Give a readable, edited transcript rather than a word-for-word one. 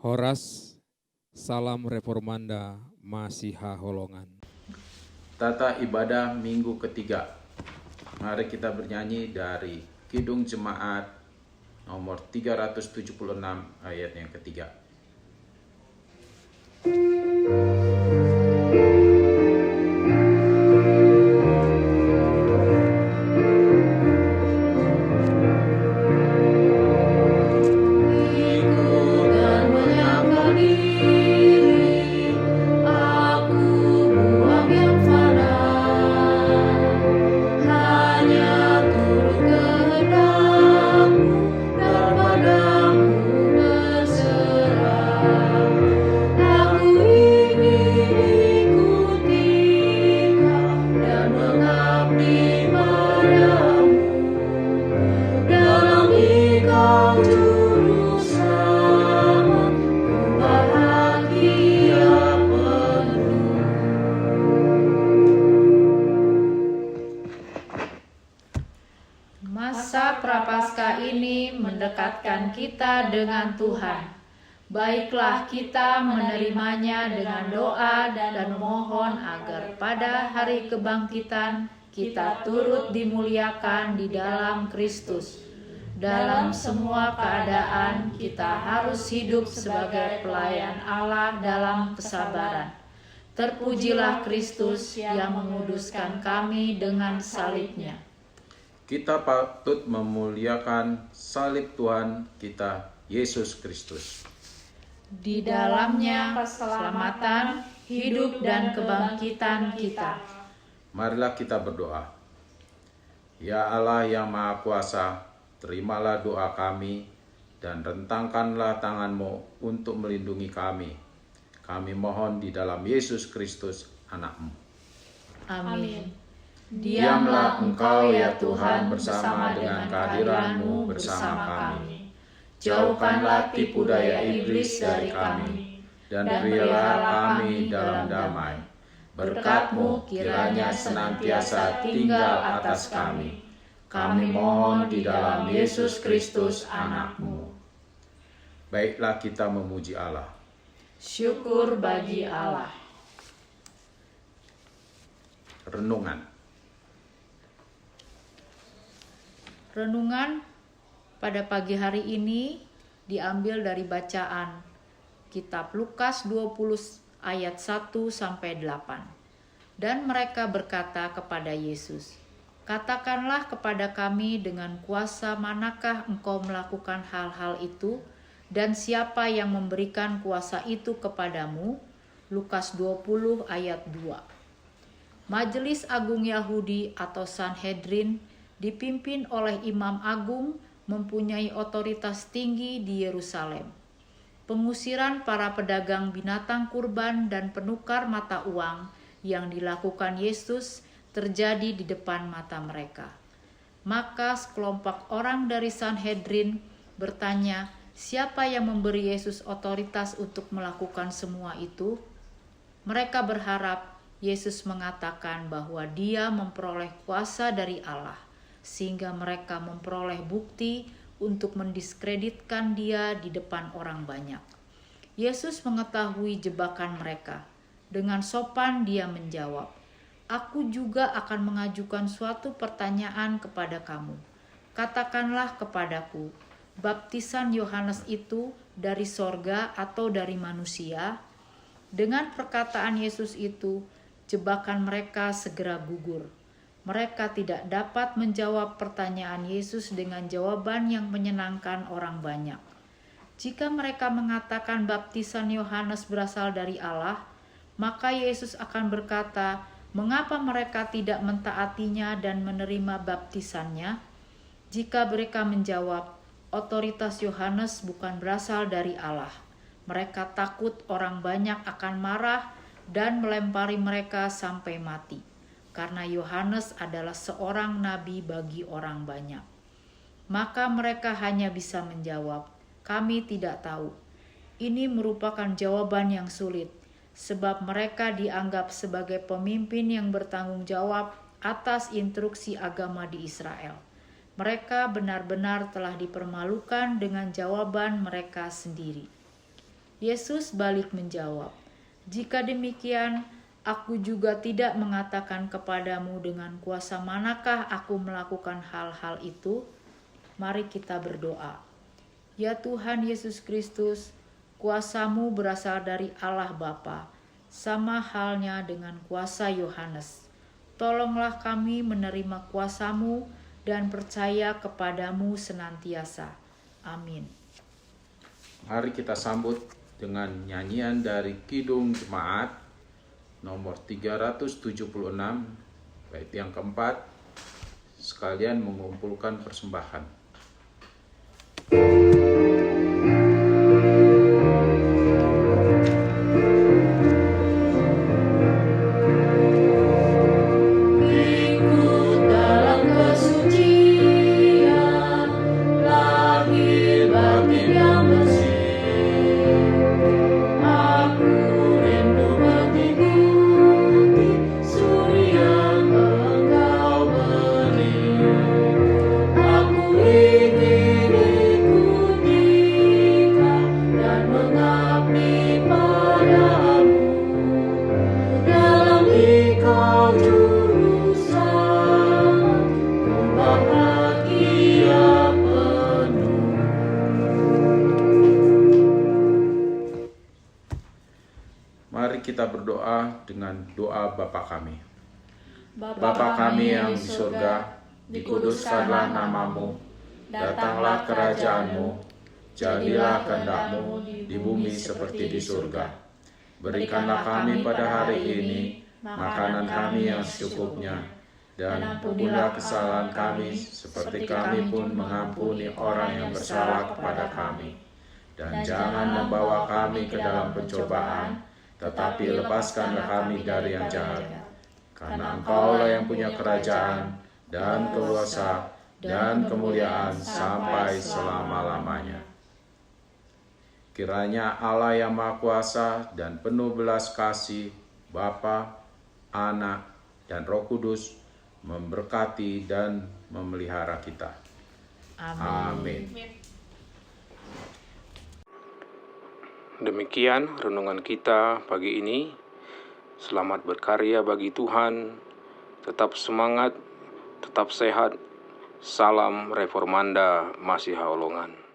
Horas, salam reformanda, Masiha Holongan. Tata ibadah minggu ketiga. Mari kita bernyanyi dari Kidung Jemaat nomor 376 ayat yang ketiga. Masa Prapaskah ini mendekatkan kita dengan Tuhan. Baiklah kita menerimanya dengan doa dan memohon agar pada hari kebangkitan kita turut dimuliakan di dalam Kristus. Dalam semua keadaan kita harus hidup sebagai pelayan Allah dalam kesabaran. Terpujilah Kristus yang menguduskan kami dengan salibnya. Kita patut memuliakan salib Tuhan kita, Yesus Kristus. Di dalamnya keselamatan, hidup dan kebangkitan kita. Marilah kita berdoa. Ya Allah yang Maha Kuasa, terimalah doa kami dan rentangkanlah tangan-Mu untuk melindungi kami. Kami mohon di dalam Yesus Kristus, Anak-Mu. Amin. Diamlah Engkau ya Tuhan bersama dengan kehadiran-Mu bersama kami. Jauhkanlah tipu daya iblis dari kami, dan berilah kami dalam damai. Berkat-Mu kiranya senantiasa tinggal atas kami. Kami mohon di dalam Yesus Kristus, Anak-Mu. Baiklah kita memuji Allah. Syukur bagi Allah. Renungan. Renungan pada pagi hari ini diambil dari bacaan Kitab Lukas 20 ayat 1 sampai 8. Dan mereka berkata kepada Yesus, "Katakanlah kepada kami dengan kuasa manakah Engkau melakukan hal-hal itu, dan siapa yang memberikan kuasa itu kepadamu?" Lukas 20 ayat 2. Majelis Agung Yahudi atau Sanhedrin dipimpin oleh Imam Agung mempunyai otoritas tinggi di Yerusalem. Pengusiran para pedagang binatang kurban dan penukar mata uang yang dilakukan Yesus terjadi di depan mata mereka. Maka sekelompok orang dari Sanhedrin bertanya, siapa yang memberi Yesus otoritas untuk melakukan semua itu? Mereka berharap Yesus mengatakan bahwa Dia memperoleh kuasa dari Allah, sehingga mereka memperoleh bukti untuk mendiskreditkan Dia di depan orang banyak. Yesus mengetahui jebakan mereka. Dengan sopan Dia menjawab, "Aku juga akan mengajukan suatu pertanyaan kepada kamu. Katakanlah kepadaku, baptisan Yohanes itu dari sorga atau dari manusia?" Dengan perkataan Yesus itu, jebakan mereka segera gugur. Mereka tidak dapat menjawab pertanyaan Yesus dengan jawaban yang menyenangkan orang banyak. Jika mereka mengatakan baptisan Yohanes berasal dari Allah, maka Yesus akan berkata, mengapa mereka tidak mentaatinya dan menerima baptisannya? Jika mereka menjawab, otoritas Yohanes bukan berasal dari Allah, mereka takut orang banyak akan marah dan melempari mereka sampai mati. Karena Yohanes adalah seorang nabi bagi orang banyak. Maka mereka hanya bisa menjawab, "Kami tidak tahu." Ini merupakan jawaban yang sulit, sebab mereka dianggap sebagai pemimpin yang bertanggung jawab atas instruksi agama di Israel. Mereka benar-benar telah dipermalukan dengan jawaban mereka sendiri. Yesus balik menjawab, "Jika demikian, aku juga tidak mengatakan kepadamu dengan kuasa manakah aku melakukan hal-hal itu? Mari kita berdoa. Ya Tuhan Yesus Kristus, kuasa-Mu berasal dari Allah Bapa, sama halnya dengan kuasa Yohanes. Tolonglah kami menerima kuasa-Mu dan percaya kepadamu senantiasa. Amin." Mari kita sambut dengan nyanyian dari Kidung Jemaat nomor 376, bait yang keempat, sekalian mengumpulkan persembahan. Mari kita berdoa dengan doa Bapa kami. Bapa kami yang di surga, dikuduskanlah namamu, datanglah kerajaan-Mu, jadilah kehendak-Mu di bumi seperti di surga. Berikanlah kami pada hari ini makanan kami yang secukupnya, dan ampunilah kesalahan kami seperti kami pun mengampuni orang yang bersalah kepada kami. Dan jangan membawa kami ke dalam pencobaan, tetapi lepaskanlah kami dari yang jahat. Karena Engkaulah yang punya kerajaan dan kuasa dan kemuliaan sampai selama-lamanya. Kiranya Allah yang Maha Kuasa dan penuh belas kasih, Bapa, Anak, dan Roh Kudus, memberkati dan memelihara kita. Amin. Demikian renungan kita pagi ini. Selamat berkarya bagi Tuhan. Tetap semangat, tetap sehat. Salam Reformanda Masiha Holongan.